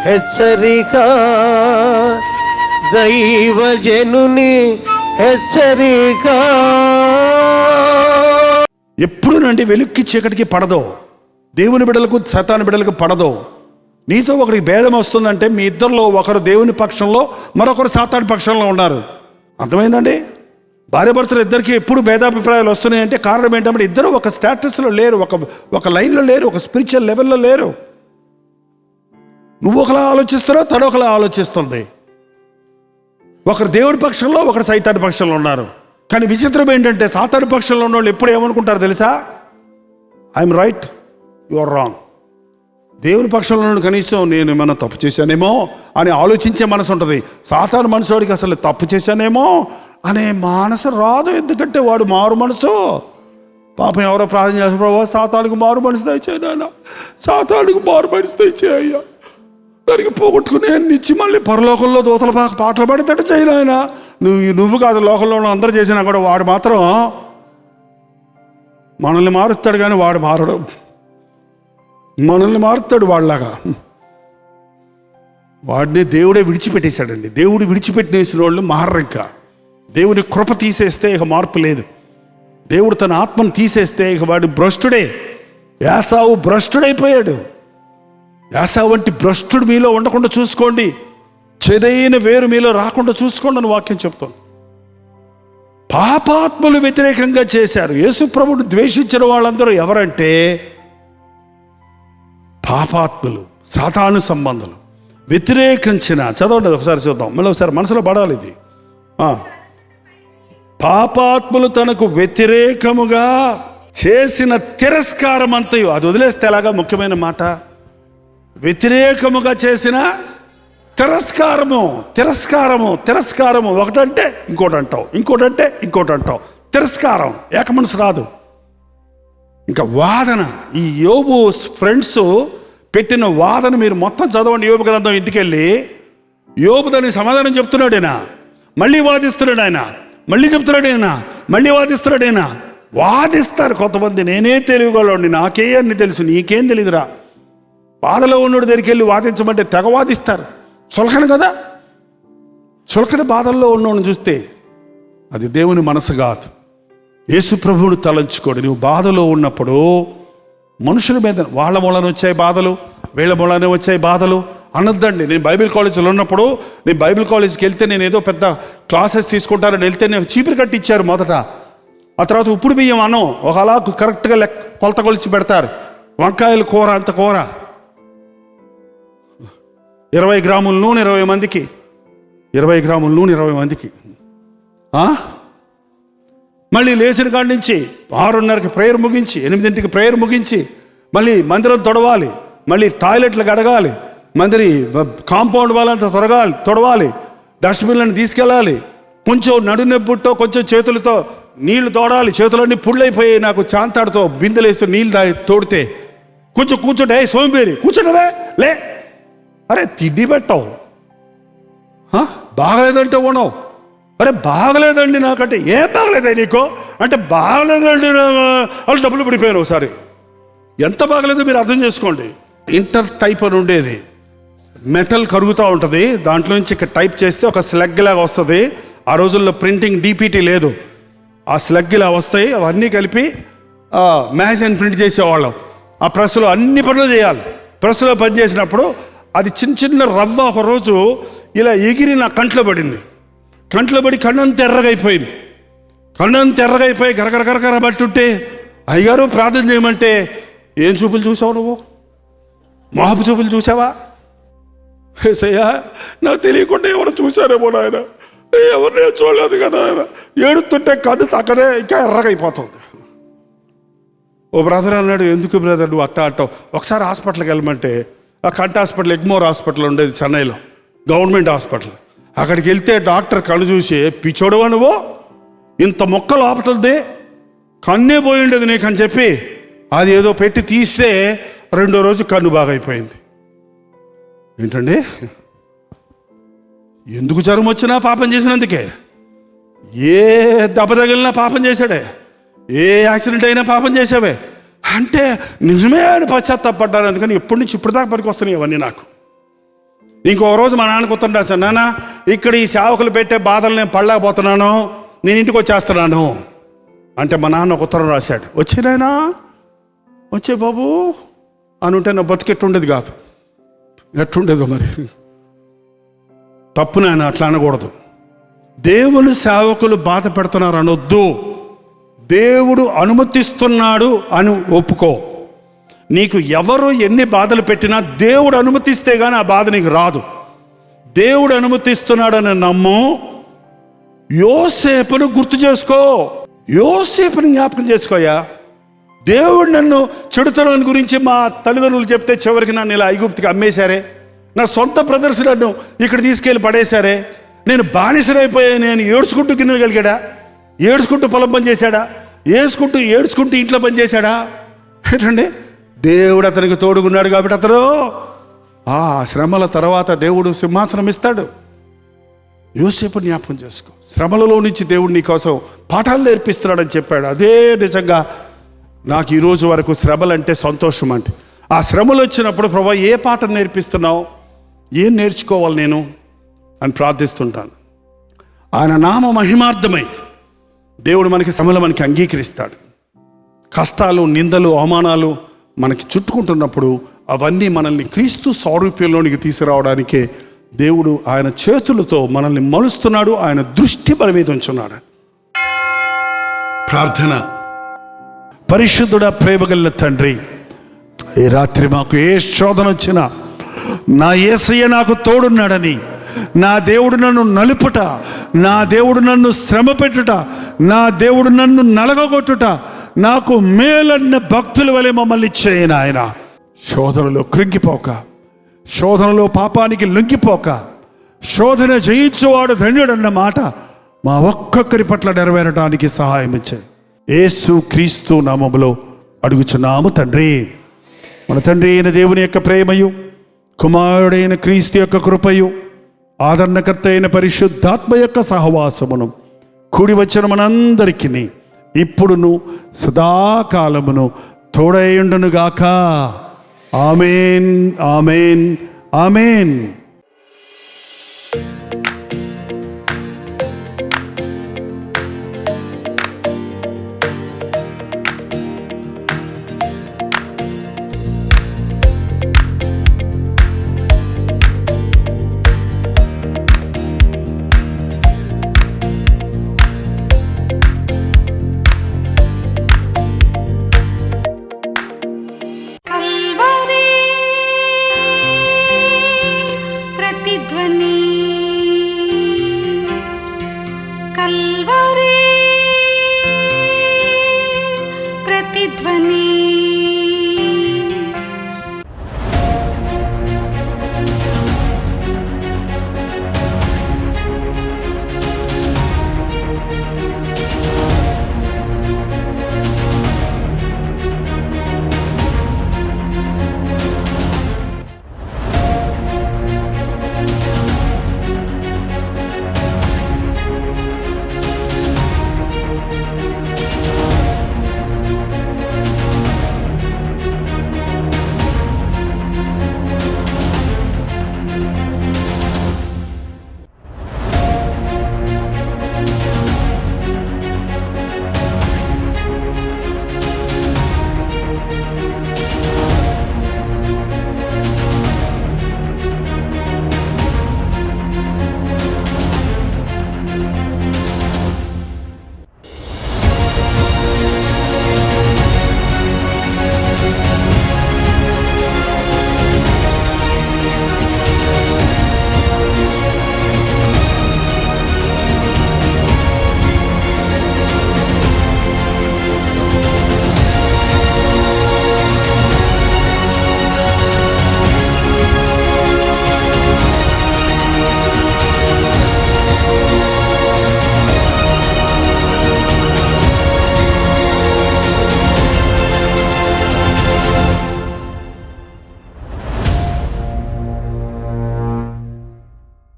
హెచ్చరిక, దైవజనుని హెచ్చరిక. ఎప్పుడు నుండి వెలుక్కి చీకటికి పడదో, దేవుని బిడ్డలకు సాతాను బిడ్డలకు పడదో. నీతో ఒకరికి భేదం వస్తుందంటే మీ ఇద్దరిలో ఒకరు దేవుని పక్షంలో, మరొకరు సాతాను పక్షంలో ఉన్నారు. అర్థమైందండి? భార్యాభర్తలు ఇద్దరికి ఎప్పుడు భేదాభిప్రాయాలు వస్తున్నాయంటే కారణం ఏంటంటే ఇద్దరు ఒక స్టేటస్లో లేరు, ఒక లైన్లో లేరు, ఒక స్పిరిచువల్ లెవెల్లో లేరు. నువ్వు ఒకలా ఆలోచిస్తున్నావు, తను ఒకలా ఆలోచిస్తుంది. ఒకరు దేవుడి పక్షంలో, ఒకరు సైతాను పక్షంలో ఉన్నారు. కానీ విచిత్రం ఏంటంటే సాతాను పక్షంలో ఉన్న వాళ్ళు ఎప్పుడు ఏమనుకుంటారు తెలుసా? I'm right, you are wrong. దేవుని పక్షంలో ఉన్న కనీసం నేను ఏమైనా తప్పు చేశానేమో అని ఆలోచించే మనసు ఉంటుంది. సాతాను మనసుడికి అసలు తప్పు చేశానేమో అనే మనసు రాదు. ఎందుకంటే వాడు మారు మనసు. పాపం ఎవరో ప్రార్థన చేస్తారు, ప్రభావ సాతానుకు మారు మనసు దయచేయి నాయన, సాతానుకు మారు మనసు దయచేయి అయ్యా, దానికి పోగొట్టుకుని ఇచ్చి మళ్ళీ పరలోకంలో దూతల పాటలు పడేటట్టు చేయను ఆయన. నువ్వు కాదు, లోకంలో ఉన్న అందరూ చేసినా కూడా వాడు మాత్రం మనల్ని మారుస్తాడు, కానీ వాడు మారడు. మనల్ని మారుతాడు వాళ్ళలాగా. వాడిని దేవుడే విడిచిపెట్టేశాడండి. దేవుడు విడిచిపెట్టేసిన వాళ్ళు మారరు. ఇంకా దేవుని కృప తీసేస్తే ఇక మార్పు లేదు. దేవుడు తన ఆత్మను తీసేస్తే ఇక వాడు భ్రష్టుడే. యాసావు భ్రష్టుడైపోయాడు. యాసావు వంటి భ్రష్టుడు మీలో ఉండకుండా చూసుకోండి. చెదైన వేరు మీలో రాకుండా చూసుకోండి అని వాక్యం చెప్తాను. పాపాత్ములు వ్యతిరేకంగా చేశారు. యేసు ప్రభువును ద్వేషించిన వాళ్ళందరూ ఎవరంటే పాపాత్ములు, సాతాను సంబంధులు. వ్యతిరేకించిన, చదవండి ఒకసారి చూద్దాం, మళ్ళీ ఒకసారి మనసులో పడాలి ఇది. పాపాత్ములు తనకు వ్యతిరేకముగా చేసిన తిరస్కారం అంతయు, అది వదిలేస్తే ఎలాగా ముఖ్యమైన మాట, వ్యతిరేకముగా చేసిన తిరస్కారము. తిరస్కారము తిరస్కారము ఒకటంటే ఇంకోటి అంటావు, ఇంకోటంటే ఇంకోటి అంటావు. తిరస్కారం, ఏక మనసు రాదు. ఇంకా వాదన. ఈ యోబు ఫ్రెండ్స్ పెట్టిన వాదన మీరు మొత్తం చదవండి. యోబు గ్రంథం ఇంటికి వెళ్ళి యోబు దానికి సమాధానం చెప్తున్నాడు. ఆయన మళ్ళీ వాదిస్తున్నాడు, ఆయన మళ్ళీ చెప్తున్నాడు, ఆయన మళ్ళీ వాదిస్తున్నాడు. ఆయన వాదిస్తారు కొంతమంది. నేనే తెలియగలండి, నాకే అన్ని తెలుసు, నీకేం తెలియదురా. బాధలో ఉన్నోడి దగ్గరికి వెళ్ళి వాదించమంటే తెగ వాదిస్తారు. చులకన కదా, చులకన బాధల్లో ఉన్నోడిని చూస్తే అది దేవుని మనసు కాదు. యేసు ప్రభువును తలంచుకోడు. నువ్వు బాధలో ఉన్నప్పుడు మనుషుల మీద వాళ్ళ మూలన వచ్చాయి బాధలు, వీళ్ళ మూలనే వచ్చాయి బాధలు అనొద్దండి. నేను బైబిల్ కాలేజీలో ఉన్నప్పుడు, నేను బైబిల్ కాలేజీకి వెళ్తే నేను ఏదో పెద్ద క్లాసెస్ తీసుకుంటానని వెళ్తే నేను చీపురు కట్టి ఇచ్చారు మొదట. ఆ తర్వాత ఉప్పుడు బియ్యం అన్నం ఒక అలా కరెక్ట్గా కొలత కొలిచి పెడతారు. వంకాయలు కూర, అంత కూర, 20 గ్రాముల నూనె 20 మందికి, 20 గ్రాముల నూనె 20 మందికి. మళ్ళీ లేచిన కాడి నుంచి 6:30కి ప్రేయర్ ముగించి, 8ంటికి ప్రేయర్ ముగించి మళ్ళీ మందిరం తొడవాలి, మళ్ళీ టాయిలెట్లు కడగాలి, మందిరి కాంపౌండ్ వాళ్ళంతా తొడవాలి, డస్ట్బిన్లను తీసుకెళ్ళాలి, కొంచెం నడునొప్పుతో కొంచెం చేతులతో నీళ్లు తోడాలి. చేతులన్నీ పుళ్ళైపోయి నాకు చాంతాడుతో బిందెలేస్తూ నీళ్ళు తోడితే కొంచెం కూర్చుంటే సోంబేరి కూర్చుంటే లే, అరే తిండి పెట్టావు, బాగలేదంటే ఉన్నావు, అరే బాగలేదండి నాకంటే, ఏం బాగలేదా నీకు అంటే బాగలేదండి వాళ్ళు డబ్బులు పడిపోయాను. ఒకసారి ఎంత బాగలేదో మీరు అర్థం చేసుకోండి. ఇంటర్ టైప్ అని ఉండేది, మెటల్ కరుగుతూ ఉంటుంది, దాంట్లో నుంచి ఇక్కడ టైప్ చేస్తే ఒక స్లగ్ లాగా వస్తుంది. ఆ రోజుల్లో ప్రింటింగ్ DPT లేదు, ఆ స్లగ్ ఇలా వస్తాయి. అవన్నీ కలిపి మ్యాగజైన్ ప్రింట్ చేసేవాళ్ళం. ఆ ప్రెస్లో అన్ని పనులు చేయాలి. ప్రెస్లో పని చేసినప్పుడు అది చిన్న చిన్న రవ్వ ఒకరోజు ఇలా ఎగిరి నా కంట్లో పడింది. కంట్లో పడి కన్నంత ఎర్రగైపోయింది. కన్నంత ఎర్రగైపోయి గరగర పట్టుంటే అయ్యగారు ప్రార్థన చేయమంటే, ఏం చూపులు చూసావు నువ్వు, మోహపు చూపులు చూసావా? ఏసయ్యా నాకు తెలియకుండా ఎవరు చూశారేమో నాయన, ఎవరినే చూడలేదు కదా ఆయన. ఏడుతుంటే కన్ను తక్కనే ఇంకా ఎర్రగైపోతుంది. ఓ బ్రదర్ అన్నాడు, ఎందుకు బ్రదర్ నువ్వు అట్టా అంటావు, ఒకసారి హాస్పిటల్కి వెళ్ళమంటే, ఆ కంటి హాస్పిటల్ ఎగ్మోర్ హాస్పిటల్ ఉండేది చెన్నైలో, గవర్నమెంట్ హాస్పిటల్. అక్కడికి వెళ్తే డాక్టర్ కళ్ళు చూసి, పిచ్చోడవా నువ్వు, ఇంత మొక్క లోపటదే కన్నే పోయి ఉండేది నీకు అని చెప్పి అది ఏదో పెట్టి తీస్తే 2వ రోజు కన్ను బాగైపోయింది. ఏంటండి, ఎందుకు జ్వరం వచ్చినా పాపం చేసినందుకే, ఏ దెబ్బ తగిలినా పాపం చేశాడే, ఏ యాక్సిడెంట్ అయినా పాపం చేసావే అంటే నిజమే అని పశ్చాత్తాపడ్డాను. అందుకని ఎప్పటి నుంచి ఇప్పుడు దాకా పనికి వస్తున్నాయి ఇవన్నీ నాకు. ఇంకో రోజు మా నాన్నకు ఉత్తరం రాశాను, నాన్న ఇక్కడ ఈ సేవకులు పెట్టే బాధలు నేను పడలేకపోతున్నాను, నేను ఇంటికి వచ్చేస్తున్నాను అంటే మా నాన్న ఒక ఉత్తరం రాశాడు. వచ్చేనాయనా వచ్చే బాబు అని ఉంటే నా బతికెట్టుండేది కాదు. ఎట్టుండేదో మరి. తప్పు నాయన, అట్లా అనకూడదు. దేవుని సేవకులు బాధ పెడుతున్నారు అనొద్దు. దేవుడు అనుమతిస్తున్నాడు అని ఒప్పుకో. నీకు ఎవరు ఎన్ని బాధలు పెట్టినా దేవుడు అనుమతిస్తే కానీ ఆ బాధ నీకు రాదు. దేవుడు అనుమతిస్తున్నాడని నమ్ము. యోసేపును గుర్తు చేసుకో, యోసేపుని జ్ఞాపకం చేసుకోయా. దేవుడు నన్ను చెడుతనం గురించి మా తల్లిదండ్రులు చెప్తే చివరికి నన్ను ఇలా ఐగుప్తికి అమ్మేశారే, నా సొంత బ్రదర్స్ నన్ను ఇక్కడ తీసుకెళ్ళి పడేశారే, నేను బానిసరైపోయా, నేను ఏడ్చుకుంటూ గిన్నెగలిగాడా, ఏడ్చుకుంటూ పొలం పని చేశాడా, ఏడ్చుకుంటూ ఇంట్లో పని చేశాడా? ఏంటండి, దేవుడు అతనికి తోడుగున్నాడు కాబట్టి అతను ఆ శ్రమల తర్వాత దేవుడు సింహాసనం ఇస్తాడు. యోసేపు జ్ఞాపకం చేసుకో. శ్రమలలో నుంచి దేవుడు నీ కోసం పాఠాలు నేర్పిస్తున్నాడని చెప్పాడు. అదే నిజంగా నాకు ఈరోజు వరకు శ్రమలు అంటే సంతోషం. అంటే ఆ శ్రమలు వచ్చినప్పుడు ప్రభా ఏ పాఠం నేర్పిస్తున్నావు, ఏం నేర్చుకోవాలి నేను అని ప్రార్థిస్తుంటాను. ఆయన నామ మహిమార్థమై దేవుడు మనకి శ్రమలు మనకి అంగీకరిస్తాడు. కష్టాలు, నిందలు, అవమానాలు మనకి చుట్టుకుంటున్నప్పుడు అవన్నీ మనల్ని క్రీస్తు సారూప్యంలోనికి తీసుకురావడానికే దేవుడు ఆయన చేతులతో మనల్ని మలుస్తున్నాడు. ఆయన దృష్టి మన మీద ఉంచున్నాడు. ప్రార్థన. పరిశుద్ధుడా, ప్రేమగల తండ్రి, ఈ రాత్రి మాకు ఏ శోధన వచ్చినా నా యేసయ్య నాకు తోడున్నాడని, నా దేవుడు నన్ను నలుపుట, నా దేవుడు నన్ను శ్రమ పెట్టుట, నా దేవుడు నన్ను నలగగొట్టుట నాకు మేలన్న భక్తుల వలె మమ్మల్ని చేయను. ఆయన శోధనలో కృంగిపోక, శోధనలో పాపానికి లొంగిపోక, శోధన జయించువాడు ధన్యుడన్న మాట మా ఒక్కొక్కరి పట్ల నెరవేరడానికి సహాయం ఇచ్చాయి. యేసు క్రీస్తు నామములో అడుగుచున్నాము తండ్రి. మన తండ్రి అయిన దేవుని యొక్క ప్రేమయు, కుమారుడైన క్రీస్తు యొక్క కృపయు, ఆదరణకర్త అయిన పరిశుద్ధాత్మ యొక్క సహవాసమును కూడి వచ్చిన మనందరికీ ఇప్పుడును సదాకాలమును తోడైయుండునుగాక. ఆమేన్, ఆమేన్, ఆమేన్. కల్వరి ప్రతిధ్వని